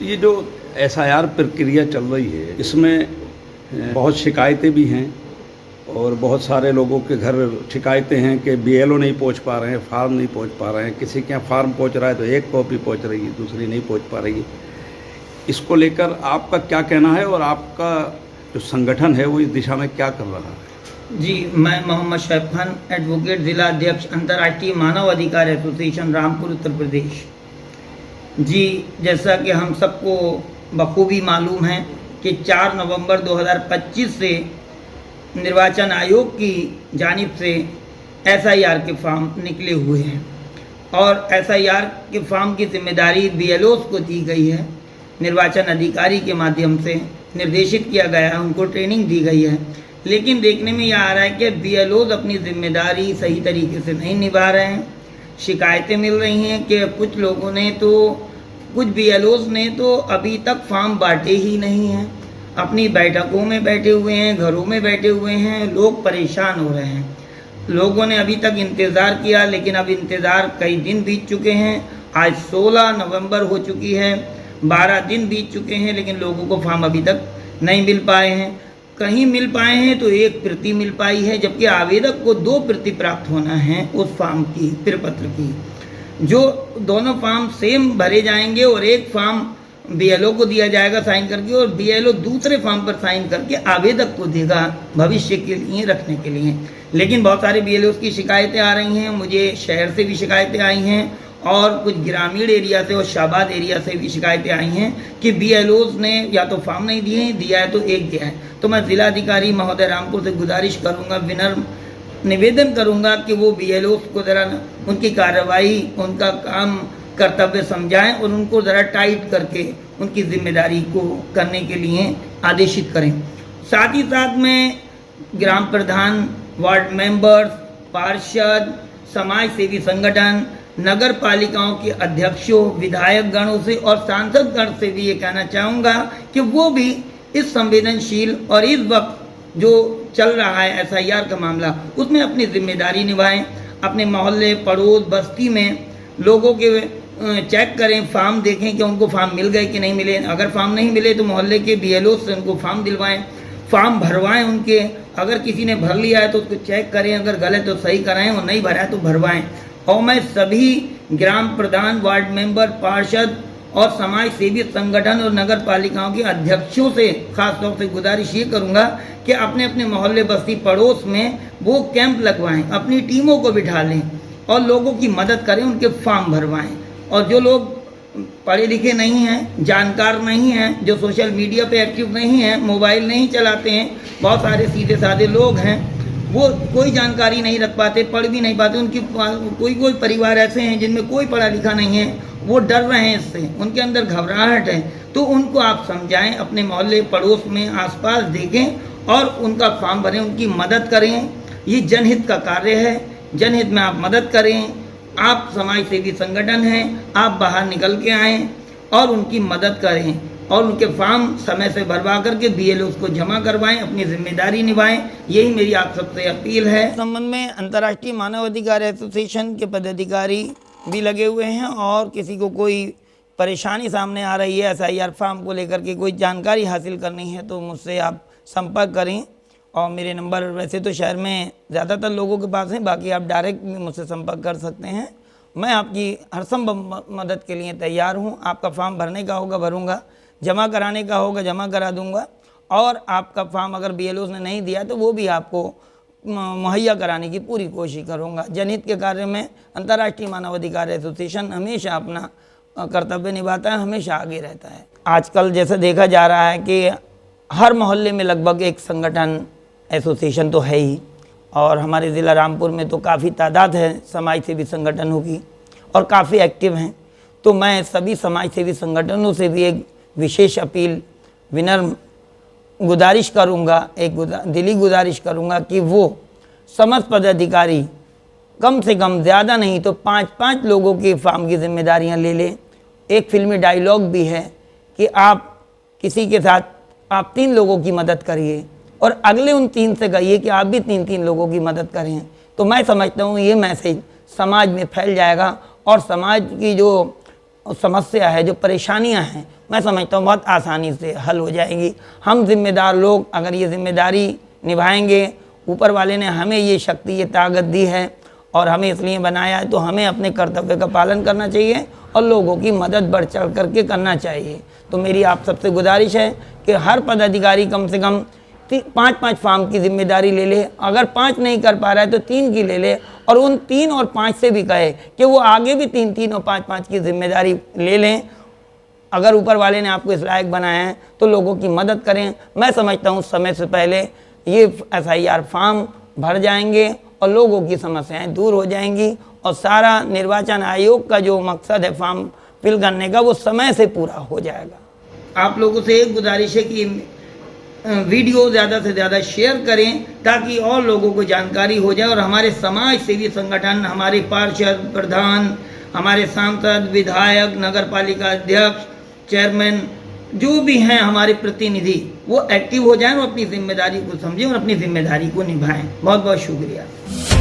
ये जो एसआईआर प्रक्रिया चल रही है, इसमें बहुत शिकायतें भी हैं और बहुत सारे लोगों के घर शिकायतें हैं कि बीएलओ नहीं पहुंच पा रहे हैं, फार्म नहीं पहुंच पा रहे हैं। किसी के यहाँ फार्म पहुंच रहा है तो एक कॉपी पहुंच रही है, दूसरी नहीं पहुंच पा रही है। इसको लेकर आपका क्या कहना है और आपका जो संगठन है वो इस दिशा में क्या कर रहा है? जी, मैं मोहम्मद शैफ खान, एडवोकेट, जिला अध्यक्ष, अंतर्राष्ट्रीय मानव अधिकार एसोसिएशन, रामपुर, उत्तर प्रदेश। जी, जैसा कि हम सबको बखूबी मालूम है कि 4 नवंबर 2025 से निर्वाचन आयोग की जानिब से एसआईआर के फॉर्म निकले हुए हैं और एसआईआर के फॉर्म की जिम्मेदारी बीएलओस को दी गई है। निर्वाचन अधिकारी के माध्यम से निर्देशित किया गया है, उनको ट्रेनिंग दी गई है। लेकिन देखने में यह आ रहा है कि बीएलओस अपनी जिम्मेदारी सही तरीके से नहीं निभा रहे हैं। शिकायतें मिल रही हैं कि कुछ बीएलओस ने तो अभी तक फॉर्म बांटे ही नहीं हैं, अपनी बैठकों में बैठे हुए हैं, घरों में बैठे हुए हैं। लोग परेशान हो रहे हैं। लोगों ने अभी तक इंतज़ार किया, लेकिन अब इंतज़ार कई दिन बीत चुके हैं। आज 16 नवंबर हो चुकी है, 12 दिन बीत चुके हैं, लेकिन लोगों को फॉर्म अभी तक नहीं मिल पाए हैं। कहीं मिल पाए हैं तो एक प्रति मिल पाई है, जबकि आवेदक को 2 प्रति प्राप्त होना है उस फॉर्म की, प्रपत्र की। जो दोनों फॉर्म सेम भरे जाएंगे और एक फॉर्म बीएलओ को दिया जाएगा साइन करके, और बीएलओ दूसरे फॉर्म पर साइन करके आवेदक को देगा भविष्य के लिए रखने के लिए। लेकिन बहुत सारे बीएलओ की शिकायतें आ रही हैं, मुझे शहर से भी शिकायतें आई हैं और कुछ ग्रामीण एरिया से और शाबाद एरिया से भी शिकायतें आई हैं कि बीएलओस ने या तो फॉर्म नहीं दिए, दिया है तो एक दिया है। तो मैं जिलाधिकारी महोदय रामपुर से गुजारिश करूंगा, विनम्र निवेदन करूंगा कि वो बीएलओस को ज़रा उनकी कार्रवाई, उनका काम, कर्तव्य समझाएं और उनको ज़रा टाइट करके उनकी जिम्मेदारी को करने के लिए आदेशित करें। साथ ही साथ में ग्राम प्रधान, वार्ड मेंबर्स, पार्षद, समाज सेवी संगठन, नगर पालिकाओं के अध्यक्षों, विधायक गणों से और सांसद गण से भी ये कहना चाहूँगा कि वो भी इस संवेदनशील और इस वक्त जो चल रहा है एसआईआर का मामला, उसमें अपनी जिम्मेदारी निभाएं। अपने मोहल्ले, पड़ोस, बस्ती में लोगों के चेक करें, फॉर्म देखें कि उनको फॉर्म मिल गए कि नहीं मिले। अगर फॉर्म नहीं मिले तो मोहल्ले के बीएलओ से उनको फॉर्म दिलवाएं, फॉर्म भरवाएं उनके। अगर किसी ने भर लिया है तो उसको चेक करें, अगर गलत तो सही कराएं और नहीं भरा है तो भरवाएं। और मैं सभी ग्राम प्रधान, वार्ड मेंबर, पार्षद और समाज सेवी संगठन और नगर पालिकाओं के अध्यक्षों से खास तौर से गुजारिश ये करूंगा कि अपने अपने मोहल्ले, बस्ती, पड़ोस में वो कैंप लगवाएं, अपनी टीमों को बिठा लें और लोगों की मदद करें, उनके फॉर्म भरवाएं। और जो लोग पढ़े लिखे नहीं हैं, जानकार नहीं हैं, जो सोशल मीडिया पे एक्टिव नहीं हैं, मोबाइल नहीं चलाते हैं, बहुत सारे सीधे साधे लोग हैं, वो कोई जानकारी नहीं रख पाते, पढ़ भी नहीं पाते। उनकी कोई परिवार ऐसे हैं जिनमें कोई पढ़ा लिखा नहीं है, वो डर रहे हैं इससे, उनके अंदर घबराहट है। तो उनको आप समझाएं, अपने मोहल्ले, पड़ोस में, आसपास देखें और उनका फॉर्म भरें, उनकी मदद करें। ये जनहित का कार्य है, जनहित में आप मदद करें। आप समाज सेवी संगठन हैं, आप बाहर निकल के आएँ और उनकी मदद करें और उनके फॉर्म समय से भरवा करके बीएलओ को जमा करवाएं, अपनी जिम्मेदारी निभाएं। यही मेरी आप सबसे अपील है। संबंध में अंतर्राष्ट्रीय मानव अधिकार एसोसिएशन के पदाधिकारी भी लगे हुए हैं और किसी को कोई परेशानी सामने आ रही है एसआईआर फॉर्म को लेकर के, कोई जानकारी हासिल करनी है तो मुझसे आप संपर्क करें। और मेरे नंबर वैसे तो शहर में ज़्यादातर लोगों के पास हैं, बाकी आप डायरेक्ट मुझसे संपर्क कर सकते हैं। मैं आपकी हरसंभव मदद के लिए तैयार हूँ। आपका फॉर्म भरने का होगा भरूँगा, जमा कराने का होगा जमा करा दूंगा, और आपका फॉर्म अगर बीएलओ ने नहीं दिया तो वो भी आपको मुहैया कराने की पूरी कोशिश करूंगा। जनहित के कार्य में अंतर्राष्ट्रीय मानव अधिकार एसोसिएशन हमेशा अपना कर्तव्य निभाता है, हमेशा आगे रहता है। आजकल जैसा देखा जा रहा है कि हर मोहल्ले में लगभग एक संगठन, एसोसिएशन तो है ही, और हमारे ज़िला रामपुर में तो काफ़ी तादाद है समाज सेवी संगठनों की और काफ़ी एक्टिव हैं। तो मैं सभी समाज सेवी संगठनों से भी एक विशेष अपील, विनम्र गुजारिश करूंगा, एक दिली गुजारिश करूंगा कि वो समस्त पदाधिकारी कम से कम, ज़्यादा नहीं तो 5-5 लोगों के फॉर्म की जिम्मेदारियां ले लें। एक फिल्मी डायलॉग भी है कि आप किसी के साथ आप 3 लोगों की मदद करिए और अगले उन 3 से कहिए कि आप भी 3-3 लोगों की मदद करें। तो मैं समझता हूँ ये मैसेज समाज में फैल जाएगा और समाज की जो समस्या है, जो परेशानियां हैं, मैं समझता हूँ बहुत आसानी से हल हो जाएंगी। हम जिम्मेदार लोग अगर ये जिम्मेदारी निभाएंगे, ऊपर वाले ने हमें ये शक्ति, ये ताकत दी है और हमें इसलिए बनाया है, तो हमें अपने कर्तव्य का पालन करना चाहिए और लोगों की मदद बढ़ चढ़ करके करना चाहिए। तो मेरी आप सबसे गुजारिश है कि हर पदाधिकारी कम से कम 5-5 फार्म की जिम्मेदारी ले ले। अगर 5 नहीं कर पा रहा है तो 3 की ले ले, और उन 3 और 5 से भी कहे कि वो आगे भी 3-3 और 5-5 की जिम्मेदारी ले लें। अगर ऊपर वाले ने आपको इस लायक बनाया है तो लोगों की मदद करें। मैं समझता हूँ समय से पहले ये SIR फार्म भर जाएंगे और लोगों की समस्याएं दूर हो जाएंगी और सारा निर्वाचन आयोग का जो मकसद है फॉर्म फिल करने का, वो समय से पूरा हो जाएगा। आप लोगों से एक गुजारिश है कि वीडियो ज़्यादा से ज़्यादा शेयर करें ताकि और लोगों को जानकारी हो जाए और हमारे समाज सेवी संगठन, हमारे पार्षद, प्रधान, हमारे सांसद, विधायक, नगर पालिका अध्यक्ष, चेयरमैन, जो भी हैं हमारे प्रतिनिधि, वो एक्टिव हो जाएं और अपनी जिम्मेदारी को समझें और अपनी जिम्मेदारी को निभाएं। बहुत बहुत शुक्रिया।